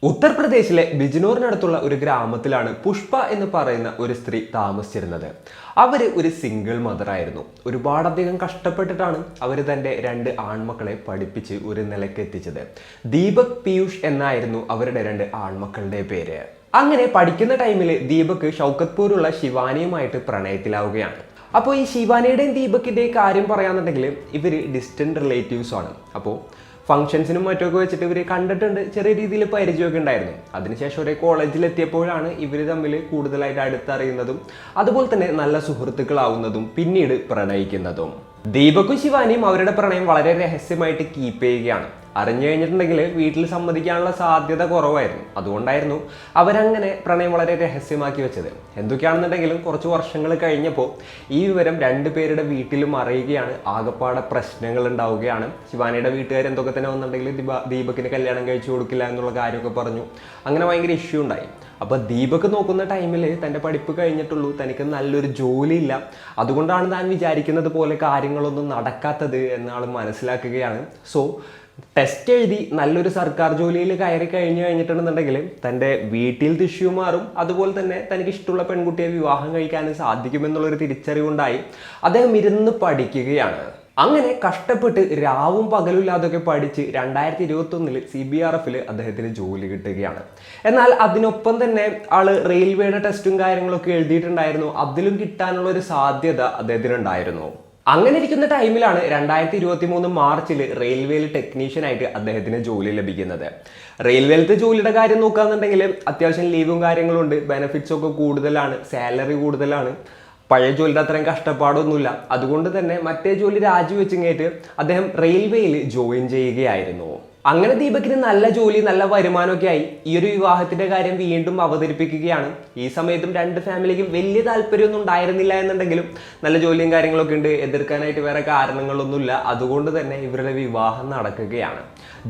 ഉത്തർപ്രദേശിലെ ബിജ്നോറിനടുത്തുള്ള ഒരു ഗ്രാമത്തിലാണ് പുഷ്പ എന്ന് പറയുന്ന ഒരു സ്ത്രീ താമസിച്ചിരുന്നത്. അവർ ഒരു സിംഗിൾ മദർ ആയിരുന്നു. ഒരുപാടധികം കഷ്ടപ്പെട്ടിട്ടാണ് അവർ തൻ്റെ 2 ആൺമക്കളെ പഠിപ്പിച്ച് ഒരു നിലയ്ക്ക് എത്തിച്ചത്. ദീപക്, പീയൂഷ് എന്നായിരുന്നു അവരുടെ 2 ആൺമക്കളുടെ പേര്. അങ്ങനെ പഠിക്കുന്ന ടൈമിൽ ദീപക് ഷൗക്കത്പൂരുള്ള ശിവാനിയുമായിട്ട് പ്രണയത്തിലാവുകയാണ്. അപ്പോൾ ഈ ശിവാനിയുടെയും ദീപകിൻ്റെയും കാര്യം പറയാന്നുണ്ടെങ്കിൽ ഇവർ ഡിസ്റ്റന്റ് റിലേറ്റീവ്സ് ആണ്. അപ്പോൾ ഫംഗ്ഷൻസിനും മറ്റൊക്കെ വെച്ചിട്ട് ഇവർ കണ്ടിട്ടുണ്ട്, ചെറിയ രീതിയിൽ പരിചയമൊക്കെ ഉണ്ടായിരുന്നു. അതിനുശേഷം ഒരേ കോളേജിലെത്തിയപ്പോഴാണ് ഇവർ തമ്മിൽ കൂടുതലായിട്ട് അടുത്തറിയുന്നതും അതുപോലെ തന്നെ നല്ല സുഹൃത്തുക്കളാവുന്നതും പിന്നീട് പ്രണയിക്കുന്നതും. ദീപക്കും ശിവാനിയും അവരുടെ പ്രണയം വളരെ രഹസ്യമായിട്ട് കീപ്പ് ചെയ്യുകയാണ്. അറിഞ്ഞു കഴിഞ്ഞിട്ടുണ്ടെങ്കിൽ വീട്ടിൽ സമ്മതിക്കാനുള്ള സാധ്യത കുറവായിരുന്നു. അതുകൊണ്ടായിരുന്നു അവരങ്ങനെ പ്രണയം വളരെ രഹസ്യമാക്കി വെച്ചത്. എന്തൊക്കെയാണെന്നുണ്ടെങ്കിലും കുറച്ച് വർഷങ്ങൾ കഴിഞ്ഞപ്പോൾ ഈ വിവരം 2 പേരുടെ വീട്ടിലും അറിയുകയാണ്. ആകപ്പാടെ പ്രശ്നങ്ങൾ ഉണ്ടാവുകയാണ്. ശിവാനിയുടെ വീട്ടുകാർ എന്തൊക്കെ തന്നെ വന്നിട്ടുണ്ടെങ്കിൽ ദീപകിന് കല്യാണം കഴിച്ചു കൊടുക്കില്ല എന്നുള്ള കാര്യമൊക്കെ പറഞ്ഞു. അങ്ങനെ ഭയങ്കര ഇഷ്യൂ ഉണ്ടായി. അപ്പോൾ ദീപക് നോക്കുന്ന ടൈമിൽ തൻ്റെ പഠിപ്പ് കഴിഞ്ഞിട്ടുള്ളൂ, തനിക്ക് നല്ലൊരു ജോലിയില്ല, അതുകൊണ്ടാണ് താൻ വിചാരിക്കുന്നത് പോലെ കാര്യങ്ങളൊന്നും നടക്കാത്തത് എന്നാൾ മനസ്സിലാക്കുകയാണ്. സോ ടെസ്റ്റ് എഴുതി നല്ലൊരു സർക്കാർ ജോലിയിൽ കയറി കഴിഞ്ഞിട്ടുണ്ടെന്നുണ്ടെങ്കിൽ തൻ്റെ വീട്ടിൽ ഇഷ്യൂ മാറും, അതുപോലെ തന്നെ തനിക്ക് ഇഷ്ടമുള്ള പെൺകുട്ടിയെ വിവാഹം കഴിക്കാനും സാധിക്കുമെന്നുള്ളൊരു തിരിച്ചറിവുണ്ടായി അദ്ദേഹം ഇരുന്ന് പഠിക്കുകയാണ്. അങ്ങനെ കഷ്ടപ്പെട്ട് രാവും പകലുമില്ലാതൊക്കെ പഠിച്ച് 2021 CBRF അദ്ദേഹത്തിന് ജോലി കിട്ടുകയാണ്. എന്നാൽ അതിനൊപ്പം തന്നെ ആള് റെയിൽവേയുടെ ടെസ്റ്റും കാര്യങ്ങളൊക്കെ എഴുതിയിട്ടുണ്ടായിരുന്നു. അതിലും കിട്ടാനുള്ള ഒരു സാധ്യത അദ്ദേഹത്തിനുണ്ടായിരുന്നു. അങ്ങനെ ഇരിക്കുന്ന ടൈമിലാണ് 2023 മാർച്ചിൽ റെയിൽവേയിൽ ടെക്നീഷ്യനായിട്ട് അദ്ദേഹത്തിന് ജോലി ലഭിക്കുന്നത്. റെയിൽവേയിലത്തെ ജോലിയുടെ കാര്യം നോക്കുകയാണെന്നുണ്ടെങ്കിൽ അത്യാവശ്യം ലീവും കാര്യങ്ങളും ഉണ്ട്, ബെനിഫിറ്റ്സ് ഒക്കെ കൂടുതലാണ്, സാലറി കൂടുതലാണ്. പഴയ ജോലിയുടെ അത്രയും കഷ്ടപ്പാടൊന്നുമില്ല. അതുകൊണ്ട് തന്നെ മറ്റേ ജോലി രാജിവെച്ചിങ്ങേറ്റ് അദ്ദേഹം റെയിൽവേയിൽ ജോയിൻ ചെയ്യുകയായിരുന്നു. അങ്ങനെ ദീപകിന് നല്ല ജോലി, നല്ല വരുമാനമൊക്കെ ആയി. ഈ ഒരു വിവാഹത്തിന്റെ കാര്യം വീണ്ടും അവതരിപ്പിക്കുകയാണ്. ഈ സമയത്തും 2 ഫാമിലിക്കും വലിയ താല്പര്യമൊന്നും ഉണ്ടായിരുന്നില്ല എന്നുണ്ടെങ്കിലും നല്ല ജോലിയും കാര്യങ്ങളൊക്കെ ഉണ്ട്, എതിർക്കാനായിട്ട് വേറെ കാരണങ്ങളൊന്നുമില്ല. അതുകൊണ്ട് തന്നെ ഇവരുടെ വിവാഹം നടക്കുകയാണ്.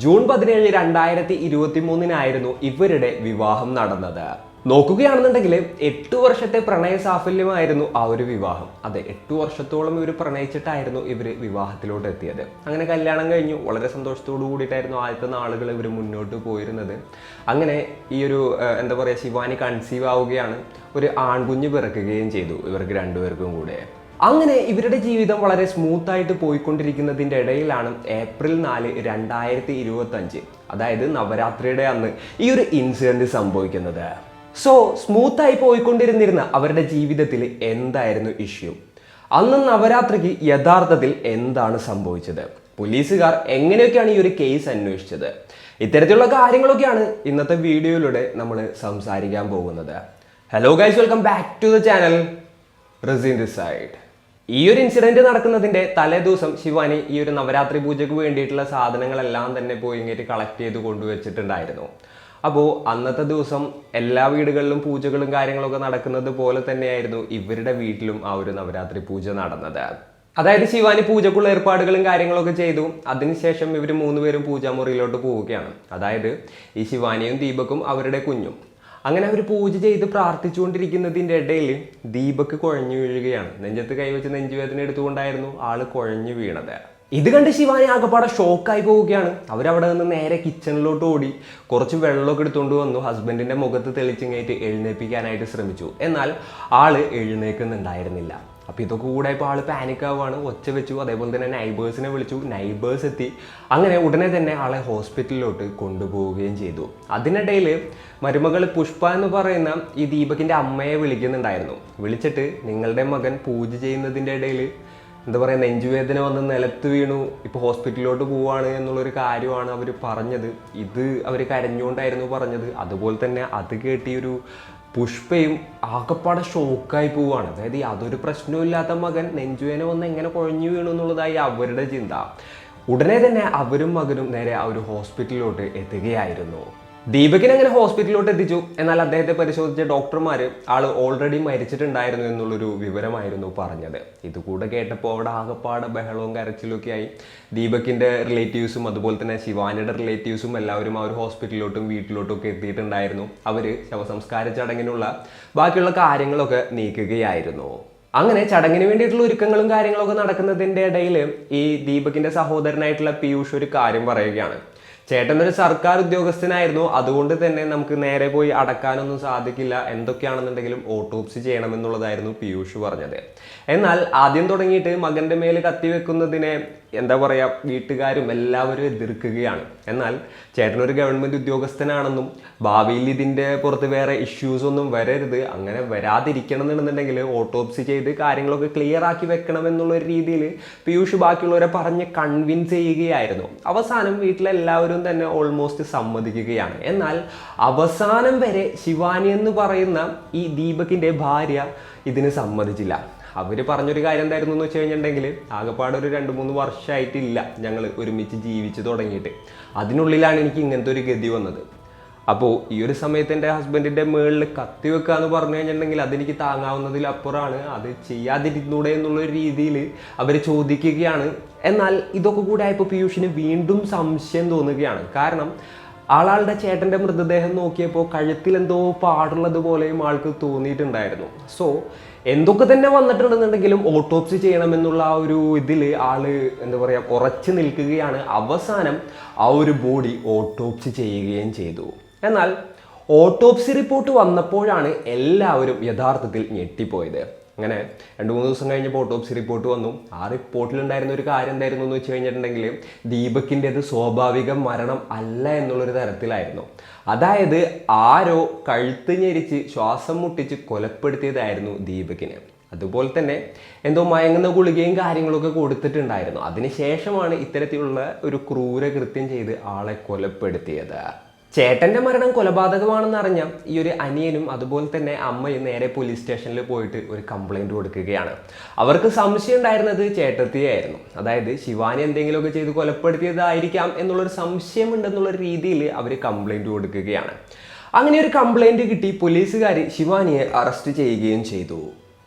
ജൂൺ 17, 2023 ഇവരുടെ വിവാഹം നടന്നത്. നോക്കുകയാണെന്നുണ്ടെങ്കിൽ 8 വർഷത്തെ പ്രണയ സാഫല്യമായിരുന്നു ആ ഒരു വിവാഹം. അതെ, 8 വർഷത്തോളം ഇവർ പ്രണയിച്ചിട്ടായിരുന്നു ഇവർ വിവാഹത്തിലോട്ട് എത്തിയത്. അങ്ങനെ കല്യാണം കഴിഞ്ഞു. വളരെ സന്തോഷത്തോടു കൂടിയിട്ടായിരുന്നു ആദ്യത്തെ നാളുകൾ ഇവർ മുന്നോട്ട് പോയിരുന്നത്. അങ്ങനെ ഈ ഒരു എന്താ പറയുക, ശിവാനി കൺസീവ് ആവുകയാണ്. ഒരു ആൺകുഞ്ഞ് പിറക്കുകയും ചെയ്തു ഇവർക്ക് 2 പേർക്കും കൂടെ. അങ്ങനെ ഇവരുടെ ജീവിതം വളരെ സ്മൂത്തായിട്ട് പോയിക്കൊണ്ടിരിക്കുന്നതിൻ്റെ ഇടയിലാണ് ഏപ്രിൽ 4, 2025, അതായത് നവരാത്രിയുടെ അന്ന് ഈ ഒരു ഇൻസിഡന്റ് സംഭവിക്കുന്നത്. സോ സ്മൂത്തായി പോയിക്കൊണ്ടിരുന്നിരുന്ന അവരുടെ ജീവിതത്തിൽ എന്തായിരുന്നു ഇഷ്യൂ? അന്ന് നവരാത്രിക്ക് യഥാർത്ഥത്തിൽ എന്താണ് സംഭവിച്ചത്? പോലീസുകാർ എങ്ങനെയൊക്കെയാണ് ഈ ഒരു കേസ് അന്വേഷിച്ചത്? ഇത്തരത്തിലുള്ള കാര്യങ്ങളൊക്കെയാണ് ഇന്നത്തെ വീഡിയോയിലൂടെ നമ്മൾ സംസാരിക്കാൻ പോകുന്നത്. Hello guys, welcome back to the channel. Raseen this side. ഈ ഒരു ഇൻസിഡന്റ് നടക്കുന്നതിന്റെ തലേ ദിവസം ശിവാനി ഈ ഒരു നവരാത്രി പൂജയ്ക്ക് വേണ്ടിയിട്ടുള്ള സാധനങ്ങളെല്ലാം തന്നെ പോയി ഇങ്ങോട്ട് കളക്ട് ചെയ്ത് കൊണ്ടുവച്ചിട്ടുണ്ടായിരുന്നു. അപ്പോൾ അന്നത്തെ ദിവസം എല്ലാ വീടുകളിലും പൂജകളും കാര്യങ്ങളൊക്കെ നടക്കുന്നത് പോലെ തന്നെയായിരുന്നു ഇവരുടെ വീട്ടിലും ആ ഒരു നവരാത്രി പൂജ നടന്നത്. അതായത് ശിവാനി പൂജക്കുള്ള ഏർപ്പാടുകളും കാര്യങ്ങളൊക്കെ ചെയ്തു. അതിനുശേഷം ഇവർ 3 പേരും പൂജാമുറിയിലോട്ട് പോവുകയാണ്. അതായത് ഈ ശിവാനിയും ദീപക്കും അവരുടെ കുഞ്ഞും. അങ്ങനെ അവർ പൂജ ചെയ്ത് പ്രാർത്ഥിച്ചുകൊണ്ടിരിക്കുന്നതിൻ്റെ ഇടയിൽ ദീപക് കുഴഞ്ഞു വീഴുകയാണ്. നെഞ്ചത്ത് കൈവച്ച് നെഞ്ചുവേദന എടുത്തുകൊണ്ടായിരുന്നു ആള് കുഴഞ്ഞു വീണത്. ഇത് കണ്ട് ശിവാനി ആകപ്പാടെ ഷോക്കായി പോവുകയാണ്. അവരവിടെ നിന്ന് നേരെ കിച്ചണിലോട്ട് ഓടി കുറച്ച് വെള്ളമൊക്കെ എടുത്തുകൊണ്ട് വന്നു. ഹസ്ബൻഡിൻ്റെ മുഖത്ത് തെളിച്ചിങ്ങേറ്റ് എഴുന്നേൽപ്പിക്കാനായിട്ട് ശ്രമിച്ചു. എന്നാൽ ആള് എഴുന്നേൽക്കുന്നുണ്ടായിരുന്നില്ല. അപ്പോൾ ഇതൊക്കെ കൂടെ ഇപ്പോൾ ആള് പാനിക് ആവുകയാണ്. ഒച്ച വെച്ചു. അതേപോലെ തന്നെ നൈബേഴ്സിനെ വിളിച്ചു. നൈബേഴ്സ് എത്തി. അങ്ങനെ ഉടനെ തന്നെ ആളെ ഹോസ്പിറ്റലിലോട്ട് കൊണ്ടുപോവുകയും ചെയ്തു. അതിനിടയിൽ മരുമകൾ പുഷ്പ എന്ന് പറയുന്ന ഈ ദീപകിൻ്റെ അമ്മയെ വിളിക്കുന്നുണ്ടായിരുന്നു. വിളിച്ചിട്ട് നിങ്ങളുടെ മകൻ പൂജ ചെയ്യുന്നതിൻ്റെ ഇടയിൽ എന്താ പറയുക, നെഞ്ചുവേദന വന്ന് നിലത്ത് വീണു, ഇപ്പോൾ ഹോസ്പിറ്റലിലോട്ട് പോവാണ് എന്നുള്ളൊരു കാര്യമാണ് അവർ പറഞ്ഞത്. ഇത് അവർ കരഞ്ഞുകൊണ്ടായിരുന്നു പറഞ്ഞത്. അതുപോലെ തന്നെ അത് കേട്ടിയൊരു പുഷ്പയും ആകപ്പാടെ ഷോക്കായി പോവുകയാണ്. അതായത് യാതൊരു പ്രശ്നവും മകൻ നെഞ്ചുവേദന വന്ന് എങ്ങനെ കുഴഞ്ഞു വീണു എന്നുള്ളതായി അവരുടെ ചിന്ത. ഉടനെ തന്നെ അവരും മകനും നേരെ ആ ഒരു ഹോസ്പിറ്റലിലോട്ട് എത്തുകയായിരുന്നു. ദീപകിനെ അങ്ങനെ ഹോസ്പിറ്റലിലോട്ട് എത്തിച്ചു. എന്നാൽ അദ്ദേഹത്തെ പരിശോധിച്ച ഡോക്ടർമാർ ആൾ ഓൾറെഡി മരിച്ചിട്ടുണ്ടായിരുന്നു എന്നുള്ളൊരു വിവരമായിരുന്നു പറഞ്ഞത്. ഇതുകൂടെ കേട്ടപ്പോൾ അവിടെ ആകപ്പാടെ ബഹളവും കരച്ചിലൊക്കെ ആയി. ദീപകിൻ്റെ റിലേറ്റീവ്സും അതുപോലെ തന്നെ ശിവാനിയുടെ റിലേറ്റീവ്സും എല്ലാവരും ആ ഒരു ഹോസ്പിറ്റലിലോട്ടും വീട്ടിലോട്ടും ഒക്കെ എത്തിയിട്ടുണ്ടായിരുന്നു. അവർ ശവസംസ്കാര ചടങ്ങിനുള്ള ബാക്കിയുള്ള കാര്യങ്ങളൊക്കെ നീക്കുകയായിരുന്നു. അങ്ങനെ ചടങ്ങിന് വേണ്ടിയിട്ടുള്ള ഒരുക്കങ്ങളും കാര്യങ്ങളൊക്കെ നടക്കുന്നതിൻ്റെ ഇടയിൽ ഈ ദീപകിൻ്റെ സഹോദരനായിട്ടുള്ള പീയൂഷ് ഒരു കാര്യം പറയുകയാണ്. ചേട്ടൻ ഒരു സർക്കാർ ഉദ്യോഗസ്ഥനായിരുന്നു, അതുകൊണ്ട് തന്നെ നമുക്ക് നേരെ പോയി അടക്കാനൊന്നും സാധിക്കില്ല, എന്തൊക്കെയാണെന്നുണ്ടെങ്കിലും ഓട്ടോപ്സി ചെയ്യണമെന്നുള്ളതായിരുന്നു പീയൂഷ് പറഞ്ഞത്. എന്നാൽ ആദ്യം തുടങ്ങിയിട്ട് മകന്റെ മേൽ കത്തിവെക്കുന്നതിനെ എന്താ പറയുക, വീട്ടുകാരും എല്ലാവരും എതിർക്കുകയാണ്. എന്നാൽ ചേട്ടനൊരു ഗവൺമെന്റ് ഉദ്യോഗസ്ഥനാണെന്നും ഭാവിയിൽ ഇതിൻ്റെ പുറത്ത് വേറെ ഇഷ്യൂസ് ഒന്നും വരരുത്, അങ്ങനെ വരാതിരിക്കണം എന്നുണ്ടെന്നുണ്ടെങ്കിൽ ഓട്ടോപ്സി ചെയ്ത് കാര്യങ്ങളൊക്കെ ക്ലിയർ ആക്കി വെക്കണം എന്നുള്ളൊരു രീതിയിൽ പീയൂഷ് ബാക്കിയുള്ളവരെ പറഞ്ഞ് കൺവിൻസ് ചെയ്യുകയായിരുന്നു. അവസാനം വീട്ടിലെല്ലാവരും തന്നെ ഓൾമോസ്റ്റ് സമ്മതിക്കുകയാണ്. എന്നാൽ അവസാനം വരെ ശിവാനി എന്ന് പറയുന്ന ഈ ദീപകിൻ്റെ ഭാര്യ ഇതിന് സമ്മതിച്ചില്ല. അവർ പറഞ്ഞൊരു കാര്യം എന്തായിരുന്നു എന്ന് വെച്ച് കഴിഞ്ഞിട്ടുണ്ടെങ്കിൽ, ആകെപ്പാടെ ഒരു 2-3 വർഷമായിട്ടില്ല ഞങ്ങൾ ഒരുമിച്ച് ജീവിച്ച് തുടങ്ങിയിട്ട്, അതിനുള്ളിലാണ് എനിക്ക് ഇങ്ങനത്തെ ഒരു ഗതി വന്നത്. അപ്പോൾ ഈ ഒരു സമയത്ത് എൻ്റെ ഹസ്ബൻഡിൻ്റെ മുകളിൽ കത്തി വെക്കുക എന്ന് പറഞ്ഞു കഴിഞ്ഞിട്ടുണ്ടെങ്കിൽ അതെനിക്ക് താങ്ങാവുന്നതിലപ്പുറമാണ്, അത് ചെയ്യാതിരുന്നൂടെ എന്നുള്ളൊരു രീതിയിൽ അവർ ചോദിക്കുകയാണ്. എന്നാൽ ഇതൊക്കെ കൂടെ ആയപ്പോൾ പീയൂഷിന് വീണ്ടും സംശയം തോന്നുകയാണ്. കാരണം ആളുടെ ചേട്ടൻ്റെ മൃതദേഹം നോക്കിയപ്പോൾ കഴുത്തിൽ എന്തോ പാടുള്ളത് പോലെയും ആൾക്ക് തോന്നിയിട്ടുണ്ടായിരുന്നു. സോ എന്തൊക്കെ തന്നെ വന്നിട്ടുണ്ടെന്നുണ്ടെങ്കിലും ഓട്ടോപ്സി ചെയ്യണമെന്നുള്ള ആ ഒരു ഇതിൽ ആള് എന്താ പറയുക ഉറച്ചു നിൽക്കുകയാണ്. അവസാനം ആ ഒരു ബോഡി ഓട്ടോപ്സി ചെയ്യുകയും ചെയ്തു. എന്നാൽ ഓട്ടോപ്സി റിപ്പോർട്ട് വന്നപ്പോഴാണ് എല്ലാവരും യഥാർത്ഥത്തിൽ ഞെട്ടിപ്പോയത്. അങ്ങനെ 2-3 ദിവസം കഴിഞ്ഞപ്പോൾ ഓട്ടോപ്സി റിപ്പോർട്ട് വന്നു. ആ റിപ്പോർട്ടിലുണ്ടായിരുന്ന ഒരു കാര്യം എന്തായിരുന്നു എന്ന് വെച്ച് കഴിഞ്ഞിട്ടുണ്ടെങ്കിൽ, ദീപകിൻ്റെത് സ്വാഭാവിക മരണം അല്ല എന്നുള്ളൊരു തരത്തിലായിരുന്നു. അതായത് ആരോ കഴുത്ത് ഞെരിച്ച് ശ്വാസം മുട്ടിച്ച് കൊലപ്പെടുത്തിയതായിരുന്നു ദീപകിനെ. അതുപോലെ തന്നെ എന്തോ മയങ്ങുന്ന ഗുളികയും കാര്യങ്ങളൊക്കെ കൊടുത്തിട്ടുണ്ടായിരുന്നു. അതിനുശേഷമാണ് ഇത്തരത്തിലുള്ള ഒരു ക്രൂരകൃത്യം ചെയ്ത് ആളെ കൊലപ്പെടുത്തിയത്. ചേട്ടൻ്റെ മരണം കൊലപാതകമാണെന്ന് അറിഞ്ഞ ഈ ഒരു അനിയനും അതുപോലെ തന്നെ അമ്മയും നേരെ പോലീസ് സ്റ്റേഷനിൽ പോയിട്ട് ഒരു കംപ്ലൈൻറ്റ് കൊടുക്കുകയാണ്. അവർക്ക് സംശയം ഉണ്ടായിരുന്നത് ചേട്ടത്തിയായിരുന്നു. അതായത് ശിവാനി എന്തെങ്കിലുമൊക്കെ ചെയ്ത് കൊലപ്പെടുത്തിയതായിരിക്കാം എന്നുള്ളൊരു സംശയമുണ്ടെന്നുള്ള രീതിയിൽ അവർ കംപ്ലൈൻറ്റ് കൊടുക്കുകയാണ്. അങ്ങനെ ഒരു കംപ്ലൈൻറ്റ് കിട്ടി പോലീസുകാർ ശിവാനിയെ അറസ്റ്റ് ചെയ്യുകയും ചെയ്തു.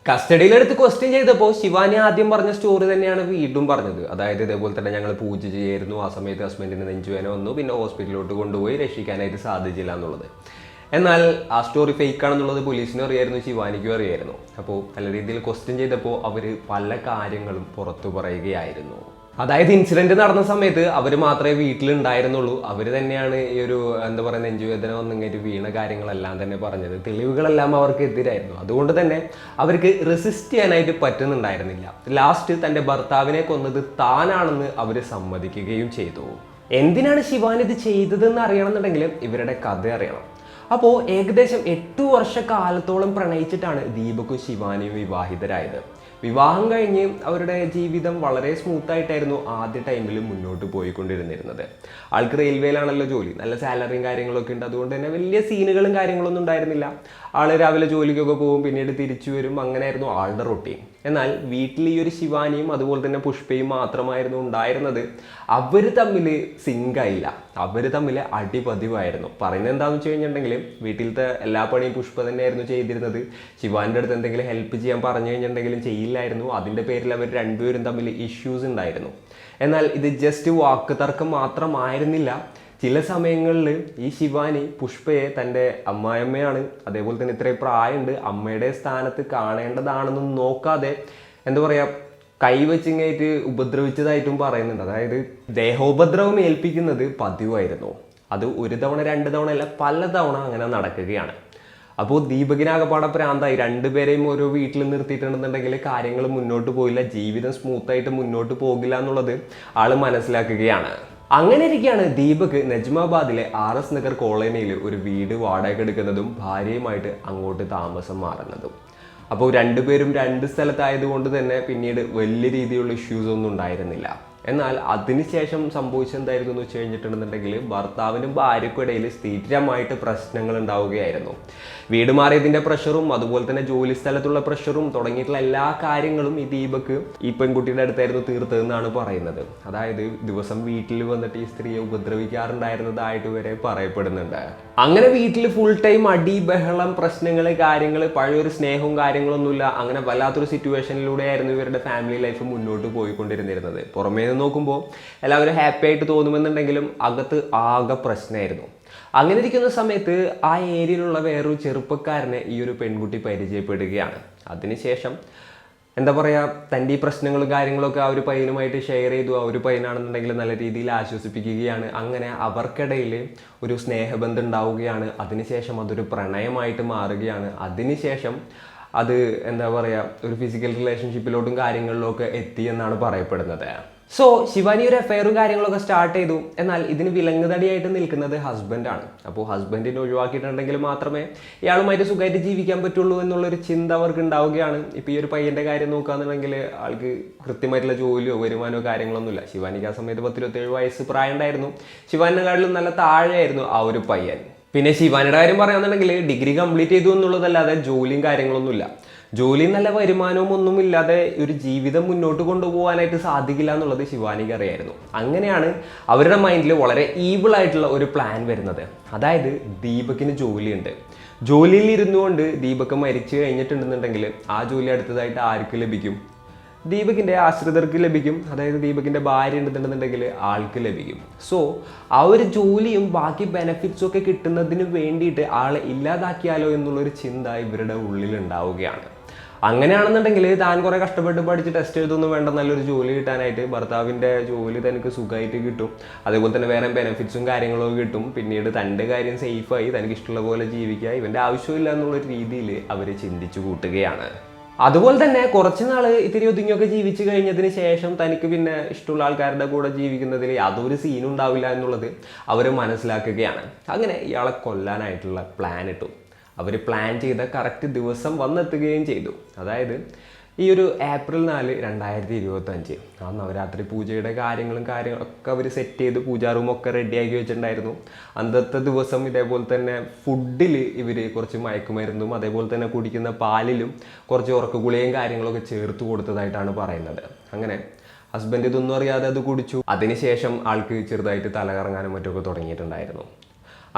കസ്റ്റഡിയിലെടുത്ത് ക്വസ്റ്റ്യൻ ചെയ്തപ്പോൾ ശിവാനി ആദ്യം പറഞ്ഞ സ്റ്റോറി തന്നെയാണ് വീണ്ടും പറഞ്ഞത്. അതായത് ഇതേപോലെ തന്നെ ഞങ്ങൾ പൂജ ചെയ്യായിരുന്നു, ആ സമയത്ത് ഹസ്ബൻഡിന് നെഞ്ചുവേന വന്നു, പിന്നെ ഹോസ്പിറ്റലിലോട്ട് കൊണ്ടുപോയി രക്ഷിക്കാനായിട്ട് സാധിച്ചില്ല എന്നുള്ളത്. എന്നാൽ ആ സ്റ്റോറി ഫേക്ക് ആണെന്നുള്ളത് പോലീസിനും അറിയായിരുന്നു, ശിവാനിക്കും അറിയായിരുന്നു. അപ്പോൾ നല്ല രീതിയിൽ ക്വസ്റ്റ്യൻ ചെയ്തപ്പോൾ അവർ പല കാര്യങ്ങളും പുറത്തു പറയുകയായിരുന്നു. അതായത് ഇൻസിഡന്റ് നടന്ന സമയത്ത് അവർ മാത്രമേ വീട്ടിലുണ്ടായിരുന്നുള്ളൂ. അവർ തന്നെയാണ് ഈ ഒരു എന്താ പറയുക നെഞ്ചുവേദന വന്നിങ്ങേറ്റ് വീണ കാര്യങ്ങളെല്ലാം തന്നെ പറഞ്ഞത്. തെളിവുകളെല്ലാം അവർക്ക് എതിരായിരുന്നു. അതുകൊണ്ട് തന്നെ അവർക്ക് റെസിസ്റ്റ് ചെയ്യാനായിട്ട് പറ്റുന്നുണ്ടായിരുന്നില്ല. ലാസ്റ്റ് തൻ്റെ ഭർത്താവിനെ കൊന്നത് താനാണെന്ന് അവർ സമ്മതിക്കുകയും ചെയ്തു. എന്തിനാണ് ശിവാനി ഇത് ചെയ്തതെന്ന് അറിയണമെന്നുണ്ടെങ്കിൽ ഇവരുടെ കഥ അറിയണം. അപ്പോൾ ഏകദേശം 8 വർഷക്കാലത്തോളം പ്രണയിച്ചിട്ടാണ് ദീപക്കും ശിവാനിയും വിവാഹിതരായത്. വിവാഹം കഴിഞ്ഞ് അവരുടെ ജീവിതം വളരെ സ്മൂത്തായിട്ടായിരുന്നു ആദ്യ ടൈമിൽ മുന്നോട്ട് പോയിക്കൊണ്ടിരുന്നിരുന്നത്. ആൾക്ക് റെയിൽവേയിലാണല്ലോ ജോലി, നല്ല സാലറിയും കാര്യങ്ങളൊക്കെ ഉണ്ട്. അതുകൊണ്ട് തന്നെ വലിയ സീനുകളും കാര്യങ്ങളൊന്നും ഉണ്ടായിരുന്നില്ല. ആൾ രാവിലെ ജോലിക്കൊക്കെ പോകും, പിന്നീട് തിരിച്ചു വരും, അങ്ങനെയായിരുന്നു ആളുടെ റൊട്ടീൻ. എന്നാൽ വീട്ടിൽ ഈ ഒരു ശിവാനിയും അതുപോലെ തന്നെ പുഷ്പയും മാത്രമായിരുന്നു ഉണ്ടായിരുന്നത്. അവർ തമ്മിൽ സിങ്കായില്ല, അവർ തമ്മിൽ അടിപതിവായിരുന്നു. പറയുന്നത് എന്താണെന്ന് വെച്ച് കഴിഞ്ഞിട്ടുണ്ടെങ്കിൽ, വീട്ടിലത്തെ എല്ലാ പണിയും പുഷ്പ തന്നെയായിരുന്നു ചെയ്തിരുന്നത്. ശിവാൻ്റെ അടുത്ത് എന്തെങ്കിലും ഹെൽപ്പ് ചെയ്യാൻ പറഞ്ഞു കഴിഞ്ഞിട്ടുണ്ടെങ്കിലും ചെയ്യില്ലായിരുന്നു. അതിൻ്റെ പേരിൽ അവർ രണ്ടുപേരും തമ്മിൽ ഇഷ്യൂസ് ഉണ്ടായിരുന്നു. എന്നാൽ ഇത് ജസ്റ്റ് വാക്ക് തർക്കം മാത്രമായിരുന്നില്ല. ചില സമയങ്ങളിൽ ഈ ശിവാനി പുഷ്പയെ തൻ്റെ അമ്മായിയമ്മയാണ്, അതേപോലെ തന്നെ ഇത്രയും പ്രായമുണ്ട്, അമ്മയുടെ സ്ഥാനത്ത് കാണേണ്ടതാണെന്നും നോക്കാതെ എന്താ പറയുക കൈവച്ചിങ്ങായിട്ട് ഉപദ്രവിച്ചതായിട്ടും പറയുന്നുണ്ട്. അതായത് ദേഹോപദ്രവം ഏൽപ്പിക്കുന്നത് പതിവായിരുന്നു. അത് 1 തവണ 2 തവണ അല്ല, പല തവണ അങ്ങനെ നടക്കുകയാണ്. അപ്പോൾ ദീപകിനാകപ്പാടെ പ്രാന്തായി. രണ്ടുപേരെയും ഓരോ വീട്ടിൽ നിർത്തിയിട്ടുണ്ടെന്നുണ്ടെങ്കിൽ കാര്യങ്ങൾ മുന്നോട്ട് പോയില്ല, ജീവിതം സ്മൂത്തായിട്ട് മുന്നോട്ട് പോകില്ല എന്നുള്ളത് ആൾ മനസ്സിലാക്കുകയാണ്. അങ്ങനെ ഇരിക്കുകയാണ് ദീപക് നജ്മാബാദിലെ RS നഗർ കോളനിയിൽ ഒരു വീട് വാടക എടുക്കുന്നതും ഭാര്യയുമായിട്ട് അങ്ങോട്ട് താമസം മാറുന്നതും. അപ്പോൾ രണ്ടുപേരും 2 സ്ഥലത്തായതുകൊണ്ട് തന്നെ പിന്നീട് വലിയ രീതിയിലുള്ള ഇഷ്യൂസ് ഒന്നും ഉണ്ടായിരുന്നില്ല. എന്നാൽ അതിനുശേഷം സംഭവിച്ചെന്തായിരുന്നു എന്ന് വെച്ച് കഴിഞ്ഞിട്ടുണ്ടെന്നുണ്ടെങ്കിൽ, ഭർത്താവിനും ഭാര്യയ്ക്കും ഇടയിൽ സ്ഥിരമായിട്ട് പ്രശ്നങ്ങൾ ഉണ്ടാവുകയായിരുന്നു. വീട് മാറിയതിൻ്റെ പ്രഷറും അതുപോലെ തന്നെ ജോലി സ്ഥലത്തുള്ള പ്രഷറും തുടങ്ങിയിട്ടുള്ള എല്ലാ കാര്യങ്ങളും ഈ ദീപക് ഈ പെൺകുട്ടിയുടെ അടുത്തായിരുന്നു തീർത്തതെന്നാണ് പറയുന്നത്. അതായത് ദിവസം വീട്ടിൽ വന്നിട്ട് ഈ സ്ത്രീയെ ഉപദ്രവിക്കാറുണ്ടായിരുന്നതായിട്ട് വരെ പറയപ്പെടുന്നുണ്ട്. അങ്ങനെ വീട്ടിൽ ഫുൾ ടൈം അടി, ബഹളം, പ്രശ്നങ്ങൾ, കാര്യങ്ങൾ, പഴയൊരു സ്നേഹവും കാര്യങ്ങളൊന്നുമില്ല. അങ്ങനെ വല്ലാത്തൊരു സിറ്റുവേഷനിലൂടെയായിരുന്നു ഇവരുടെ ഫാമിലി ലൈഫ് മുന്നോട്ട് പോയിക്കൊണ്ടിരുന്നിരുന്നത്. പുറമേ നോക്കുമ്പോൾ എല്ലാവരും ഹാപ്പി ആയിട്ട് തോന്നുമെന്നുണ്ടെങ്കിലും അകത്ത് ആകെ പ്രശ്നമായിരുന്നു. അങ്ങനെ ഇരിക്കുന്ന സമയത്ത് ആ ഏരിയയിലുള്ള വേറൊരു ചെറുപ്പക്കാരനെ ഈ ഒരു പെൺകുട്ടി പരിചയപ്പെടുകയാണ്. അതിനുശേഷം എന്താ പറയുക, തൻ്റെ ഈ പ്രശ്നങ്ങളും കാര്യങ്ങളൊക്കെ ആ ഒരു പയ്യനുമായിട്ട് ഷെയർ ചെയ്തു. ആ ഒരു പയ്യനാണെന്നുണ്ടെങ്കിൽ നല്ല രീതിയിൽ ആശ്വസിപ്പിക്കുകയാണ്. അങ്ങനെ അവർക്കിടയിൽ ഒരു സ്നേഹബന്ധം ഉണ്ടാവുകയാണ്. അതിനുശേഷം അതൊരു പ്രണയമായിട്ട് മാറുകയാണ്. അതിനുശേഷം അത് എന്താ പറയുക, ഒരു ഫിസിക്കൽ റിലേഷൻഷിപ്പിലോട്ടും കാര്യങ്ങളിലൊക്കെ എത്തി എന്നാണ് പറയപ്പെടുന്നത്. സോ ശിവാനി ഒരു അഫെയറും കാര്യങ്ങളൊക്കെ സ്റ്റാർട്ട് ചെയ്തു. എന്നാൽ ഇതിന് വിലങ്ങുതടിയായിട്ട് നിൽക്കുന്നത് ഹസ്ബൻഡാണ്. അപ്പോൾ ഹസ്ബൻഡിനെ ഒഴിവാക്കിയിട്ടുണ്ടെങ്കിൽ മാത്രമേ ഇയാളുമായിട്ട് സുഖമായിട്ട് ജീവിക്കാൻ പറ്റുള്ളൂ എന്നുള്ളൊരു ചിന്ത അവർക്ക് ഉണ്ടാവുകയാണ്. ഇപ്പോൾ ഈ ഒരു പയ്യൻ്റെ കാര്യം നോക്കുകയാണെന്നുണ്ടെങ്കിൽ ആൾക്ക് കൃത്യമായിട്ടുള്ള ജോലിയോ വരുമാനമോ കാര്യങ്ങളൊന്നുമില്ല. ശിവാനിക്ക് ആ സമയത്ത് 10-27 വയസ്സ് പ്രായം ഉണ്ടായിരുന്നു. ശിവാനിനെക്കാട്ടിലും നല്ല താഴെയായിരുന്നു ആ ഒരു പയ്യൻ. പിന്നെ ശിവാനിയുടെ കാര്യം പറയുകയാണെന്നുണ്ടെങ്കിൽ ഡിഗ്രി കംപ്ലീറ്റ് ചെയ്തു എന്നുള്ളതല്ലാതെ ജോലിയും കാര്യങ്ങളൊന്നുമില്ല. ജോലിയും നല്ല വരുമാനവും ഒന്നും ഇല്ലാതെ ഒരു ജീവിതം മുന്നോട്ട് കൊണ്ടുപോകാനായിട്ട് സാധിക്കില്ല എന്നുള്ളത് ശിവാനിക്ക് അറിയായിരുന്നു. അങ്ങനെയാണ് അവരുടെ മൈൻഡിൽ വളരെ ഈവിൾ ആയിട്ടുള്ള ഒരു പ്ലാൻ വരുന്നത്. അതായത് ദീപകിന് ജോലിയുണ്ട്, ജോലിയിൽ ഇരുന്നുകൊണ്ട് ദീപക് മരിച്ചു കഴിഞ്ഞിട്ടുണ്ടെന്നുണ്ടെങ്കിൽ ആ ജോലി അടുത്തതായിട്ട് ആർക്ക് ലഭിക്കും? ദീപകിൻ്റെ ആശ്രിതർക്ക് ലഭിക്കും. അതായത് ദീപകിൻ്റെ ഭാര്യ ഉണ്ടെന്നുണ്ടെന്നുണ്ടെങ്കിൽ ആൾക്ക് ലഭിക്കും. സോ ആ ഒരു ജോലിയും ബാക്കി ബെനഫിറ്റ്സും ഒക്കെ കിട്ടുന്നതിന് വേണ്ടിയിട്ട് ആളെ ഇല്ലാതാക്കിയാലോ എന്നുള്ളൊരു ചിന്ത ഇവരുടെ ഉള്ളിൽ ഉണ്ടാവുകയാണ്. അങ്ങനെയാണെന്നുണ്ടെങ്കിൽ താൻ കുറേ കഷ്ടപ്പെട്ട് പഠിച്ച് ടെസ്റ്റ് എഴുതൊന്നും വേണ്ട, നല്ലൊരു ജോലി കിട്ടാനായിട്ട് ഭർത്താവിൻ്റെ ജോലി തനിക്ക് സുഖമായിട്ട് കിട്ടും. അതേപോലെ തന്നെ വേറെ ബെനിഫിറ്റ്സും കാര്യങ്ങളൊക്കെ കിട്ടും. പിന്നീട് തൻ്റെ കാര്യം സേഫായി തനിക്ക് ഇഷ്ടമുള്ള പോലെ ജീവിക്കുക, ഇവൻ്റെ ആവശ്യമില്ല എന്നുള്ളൊരു രീതിയിൽ അവർ ചിന്തിച്ചു കൂട്ടുകയാണ്. അതുപോലെ തന്നെ കുറച്ച് നാൾ ഇത്തിരി ഒതുങ്ങിയൊക്കെ ജീവിച്ചു കഴിഞ്ഞതിന് ശേഷം തനിക്ക് പിന്നെ ഇഷ്ടമുള്ള ആൾക്കാരുടെ കൂടെ ജീവിക്കുന്നതിൽ യാതൊരു സീനും ഉണ്ടാവില്ല എന്നുള്ളത് അവർ മനസ്സിലാക്കുകയാണ്. അങ്ങനെ ഇയാളെ കൊല്ലാനായിട്ടുള്ള പ്ലാൻ ഇട്ടു. അവർ പ്ലാൻ ചെയ്ത കറക്റ്റ് ദിവസം വന്നെത്തുകയും ചെയ്തു. അതായത് ഈ ഒരു ഏപ്രിൽ 4, 2025 ആ നവരാത്രി പൂജയുടെ കാര്യങ്ങളൊക്കെ അവർ സെറ്റ് ചെയ്ത് പൂജാ റൂമൊക്കെ റെഡിയാക്കി വെച്ചിട്ടുണ്ടായിരുന്നു. അന്നത്തെ ദിവസം ഇതേപോലെ തന്നെ ഫുഡിൽ ഇവർ കുറച്ച് മയക്കുമരുന്നും അതേപോലെ തന്നെ കുടിക്കുന്ന പാലിലും കുറച്ച് ഉറക്കഗുളികയും കാര്യങ്ങളൊക്കെ ചേർത്ത് കൊടുത്തതായിട്ടാണ് പറയുന്നത്. അങ്ങനെ ഹസ്ബൻഡ് ഇതൊന്നും അറിയാതെ അത് കുടിച്ചു. അതിനുശേഷം ആൾക്ക് ചെറുതായിട്ട് തലകറങ്ങാനും മറ്റൊക്കെ തുടങ്ങിയിട്ടുണ്ടായിരുന്നു.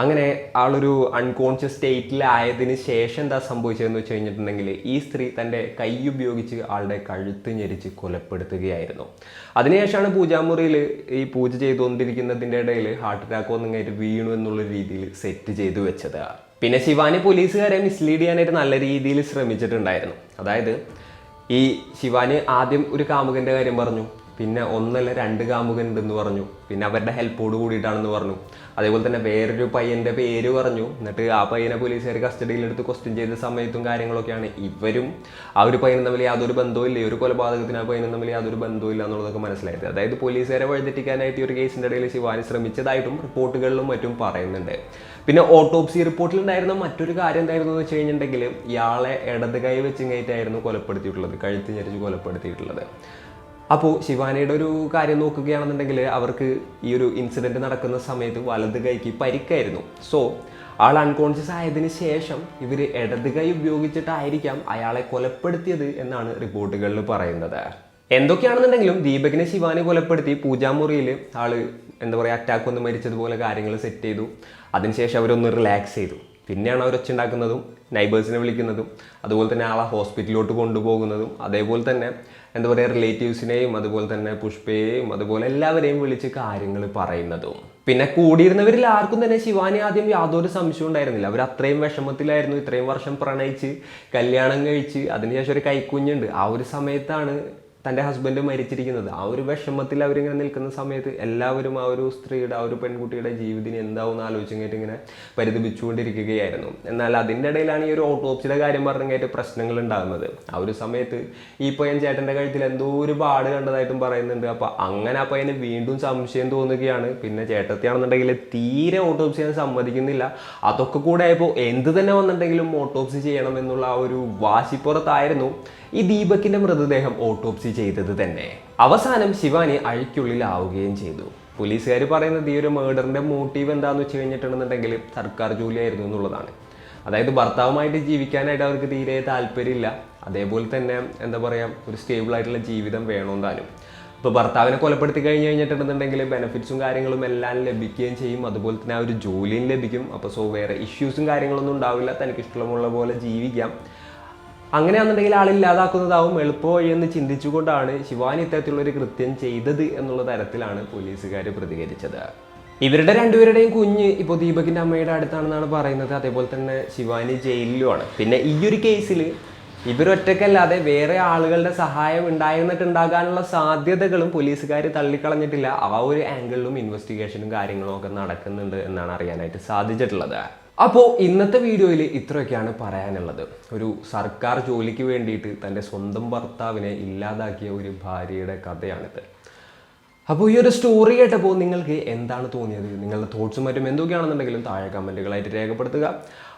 അങ്ങനെ ആളൊരു അൺകോൺഷ്യസ് സ്റ്റേറ്റിലായതിന് ശേഷം എന്താ സംഭവിച്ചതെന്ന് വെച്ച് കഴിഞ്ഞിട്ടുണ്ടെങ്കിൽ ഈ സ്ത്രീ തൻ്റെ കൈ ഉപയോഗിച്ച് ആളുടെ കഴുത്ത് ഞെരിച്ച് കൊലപ്പെടുത്തുകയായിരുന്നു. അതിനുശേഷമാണ് പൂജാമുറിയിൽ ഈ പൂജ ചെയ്തുകൊണ്ടിരിക്കുന്നതിൻ്റെ ഇടയിൽ ഹാർട്ട് അറ്റാക്ക് ഒന്നിങ്ങായിട്ട് വീണു എന്നുള്ള രീതിയിൽ സെറ്റ് ചെയ്തു വെച്ചത്. പിന്നെ ശിവാനി പോലീസുകാരെ മിസ്ലീഡ് ചെയ്യാനായിട്ട് നല്ല രീതിയിൽ ശ്രമിച്ചിട്ടുണ്ടായിരുന്നു. അതായത് ഈ ശിവാനി ആദ്യം ഒരു കാമുകൻ്റെ കാര്യം പറഞ്ഞു, പിന്നെ 1 അല്ല 2 കാമുകൻ ഉണ്ടെന്ന് പറഞ്ഞു, പിന്നെ അവരുടെ ഹെൽപ്പോട് കൂടിയിട്ടാണെന്ന് പറഞ്ഞു. അതേപോലെ തന്നെ വേറൊരു പയ്യൻ്റെ പേര് പറഞ്ഞു. എന്നിട്ട് ആ പയ്യനെ പോലീസുകാർ കസ്റ്റഡിയിലെടുത്ത് ക്വസ്റ്റ്യൻ ചെയ്ത സമയത്തും കാര്യങ്ങളൊക്കെയാണ് ഇവരും ആ ഒരു പയ്യനും തമ്മിൽ യാതൊരു ബന്ധവും ഒരു കൊലപാതകത്തിന് ആ പയ്യനും തമ്മിൽ യാതൊരു ബന്ധവും ഇല്ല എന്നുള്ളതൊക്കെ മനസ്സിലായത്. അതായത് പോലീസുകാരെ വഴിതെറ്റിക്കാനായിട്ട് ഈ ഒരു കേസിൻ്റെ ഇടയിൽ ശിവാനി ശ്രമിച്ചതായിട്ടും റിപ്പോർട്ടുകളിലും മറ്റും പറയുന്നുണ്ട്. പിന്നെ ഓട്ടോപ്സി റിപ്പോർട്ടിലുണ്ടായിരുന്ന മറ്റൊരു കാര്യം എന്തായിരുന്നു എന്ന് വെച്ച് കഴിഞ്ഞിട്ടുണ്ടെങ്കിൽ ഇയാളെ ഇടത് കൈ വെച്ചിങ്ങായിട്ടായിരുന്നു കൊലപ്പെടുത്തിയിട്ടുള്ളത്, കഴുത്ത് ഞെരിച്ച് കൊലപ്പെടുത്തിയിട്ടുള്ളത്. അപ്പോൾ ശിവാനിയുടെ ഒരു കാര്യം നോക്കുകയാണെന്നുണ്ടെങ്കിൽ അവർക്ക് ഈ ഒരു ഇൻസിഡൻറ്റ് നടക്കുന്ന സമയത്ത് വലത് കൈക്ക് പരിക്കായിരുന്നു. സോ ആൾ അൺകോൺഷ്യസ് ആയതിനു ശേഷം ഇവർ ഇടത് കൈ ഉപയോഗിച്ചിട്ടായിരിക്കാം അയാളെ കൊലപ്പെടുത്തിയത് എന്നാണ് റിപ്പോർട്ടുകളിൽ പറയുന്നത്. എന്തൊക്കെയാണെന്നുണ്ടെങ്കിലും ദീപകിനെ ശിവാനി കൊലപ്പെടുത്തി പൂജാമുറിയിൽ ആള് എന്താ പറയുക അറ്റാക്ക് വന്ന് മരിച്ചതുപോലെ കാര്യങ്ങൾ സെറ്റ് ചെയ്തു. അതിനുശേഷം അവരൊന്ന് റിലാക്സ് ചെയ്തു. പിന്നെയാണ് അവർ ഒച്ചുണ്ടാക്കുന്നതും നൈബേഴ്സിനെ വിളിക്കുന്നതും അതുപോലെ തന്നെ ആളെ ഹോസ്പിറ്റലിലോട്ട് കൊണ്ടുപോകുന്നതും അതേപോലെ തന്നെ എന്താ പറയുക റിലേറ്റീവ്സിനെയും അതുപോലെ തന്നെ പുഷ്പയെയും അതുപോലെ എല്ലാവരെയും വിളിച്ച് കാര്യങ്ങൾ പറയുന്നതും. പിന്നെ കൂടിയിരുന്നവരിൽ ആർക്കും തന്നെ ശിവാനി ആദ്യം യാതൊരു സംശയവും ഉണ്ടായിരുന്നില്ല. അവർ അത്രയും വിഷമത്തിലായിരുന്നു. ഇത്രയും വർഷം പ്രണയിച്ച് കല്യാണം കഴിച്ച് അതിനുശേഷം ഒരു കൈക്കുഞ്ഞുണ്ട്. ആ ഒരു സമയത്താണ് തൻ്റെ ഹസ്ബൻഡ് മരിച്ചിരിക്കുന്നത്. ആ ഒരു വിഷമത്തിൽ അവരിങ്ങനെ നിൽക്കുന്ന സമയത്ത് എല്ലാവരും ആ ഒരു സ്ത്രീയുടെ ആ ഒരു പെൺകുട്ടിയുടെ ജീവിതം എന്താവും ആലോചിച്ചിട്ട് ഇങ്ങനെ പരിതപിച്ചുകൊണ്ടിരിക്കുകയായിരുന്നു. എന്നാൽ അതിൻ്റെ ഇടയിലാണ് ഈ ഒരു ഓട്ടോപ്സിയുടെ കാര്യം പറഞ്ഞിട്ട് പ്രശ്നങ്ങൾ ഉണ്ടാകുന്നത്. ആ ഒരു സമയത്ത് ഈ പയ്യൻ ചേട്ടൻ്റെ കഴുത്തിൽ എന്തോ ഒരു പാട് കണ്ടതായിട്ടും പറയുന്നുണ്ട്. അപ്പോൾ അങ്ങനെ ആ പയ്യന് വീണ്ടും സംശയം തോന്നുകയാണ്. പിന്നെ ചേട്ടത്തിയാണെന്നുണ്ടെങ്കിൽ തീരെ ഓട്ടോപ്സി ചെയ്യാൻ സമ്മതിക്കുന്നില്ല. അതൊക്കെ കൂടെ ആയപ്പോൾ എന്ത് തന്നെ വന്നിട്ടുണ്ടെങ്കിലും ഓട്ടോപ്സി ചെയ്യണം എന്നുള്ള ആ ഒരു വാശിപ്പുറത്തായിരുന്നു ഈ ദീപകിന്റെ മൃതദേഹം ഓട്ടോപ്സി ചെയ്തത് തന്നെ. അവസാനം ശിവാനി അഴിക്കുള്ളിലാവുകയും ചെയ്തു. പോലീസുകാർ പറയുന്നത് ഈ ഒരു മേർഡറിന്റെ മോട്ടീവ് എന്താണെന്ന് വെച്ച് കഴിഞ്ഞിട്ടുണ്ടെന്നുണ്ടെങ്കിൽ സർക്കാർ ജോലിയായിരുന്നു എന്നുള്ളതാണ്. അതായത് ഭർത്താവുമായിട്ട് ജീവിക്കാനായിട്ട് അവർക്ക് തീരെ താല്പര്യമില്ല. അതേപോലെ തന്നെ എന്താ പറയുക ഒരു സ്റ്റേബിൾ ആയിട്ടുള്ള ജീവിതം വേണമെന്നാലും. ഇപ്പോൾ ഭർത്താവിനെ കൊലപ്പെടുത്തി കഴിഞ്ഞിട്ടുണ്ടെന്നുണ്ടെങ്കിൽ ബെനിഫിറ്റ്സും കാര്യങ്ങളും എല്ലാം ലഭിക്കുകയും ചെയ്യും. അതുപോലെ തന്നെ ആ ഒരു ജോലിയും ലഭിക്കും. അപ്പോൾ സോ വേറെ ഇഷ്യൂസും കാര്യങ്ങളൊന്നും ഉണ്ടാവില്ല. തനിക്ക് ഇഷ്ടമുള്ള പോലെ ജീവിക്കാം. അങ്ങനെയാണെന്നുണ്ടെങ്കിൽ ആളില്ലാതാക്കുന്നതാവും എളുപ്പ വഴിയെന്ന് ചിന്തിച്ചുകൊണ്ടാണ് ശിവാനി ഇത്തരത്തിലുള്ളൊരു കൃത്യം ചെയ്തത് എന്നുള്ള തരത്തിലാണ് പോലീസുകാർ പ്രതികരിച്ചത്. ഇവരുടെ രണ്ടുപേരുടെയും കുഞ്ഞ് ഇപ്പോൾ ദീപകിൻ്റെ അമ്മയുടെ അടുത്താണെന്നാണ് പറയുന്നത്. അതേപോലെ തന്നെ ശിവാനി ജയിലിലുമാണ്. പിന്നെ ഈ ഒരു കേസിൽ ഇവരൊറ്റക്കല്ലാതെ വേറെ ആളുകളുടെ സഹായം ഉണ്ടാകാനുള്ള സാധ്യതകളും പോലീസുകാർ തള്ളിക്കളഞ്ഞിട്ടില്ല. ആ ഒരു ആംഗിളിലും ഇൻവെസ്റ്റിഗേഷനും കാര്യങ്ങളും ഒക്കെ നടക്കുന്നുണ്ട് എന്നാണ് അറിയാനായിട്ട് സാധിച്ചിട്ടുള്ളത്. അപ്പോൾ ഇന്നത്തെ വീഡിയോയിൽ ഇത്രയൊക്കെയാണ് പറയാനുള്ളത്. ഒരു സർക്കാർ ജോലിക്ക് വേണ്ടിയിട്ട് തൻ്റെ സ്വന്തം ഭർത്താവിനെ ഇല്ലാതാക്കിയ ഒരു ഭാര്യയുടെ കഥയാണിത്. അപ്പോൾ ഈ ഒരു സ്റ്റോറി കേട്ടപ്പോൾ നിങ്ങൾക്ക് എന്താണ് തോന്നിയത്? നിങ്ങളുടെ തോട്ട്സും മറ്റും എന്തൊക്കെയാണെന്നുണ്ടെങ്കിലും താഴെ കമൻറ്റുകളായിട്ട് രേഖപ്പെടുത്തുക.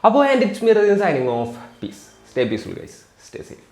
അപ്പോൾ and it's me signing off. Peace. Stay peaceful guys. Stay safe.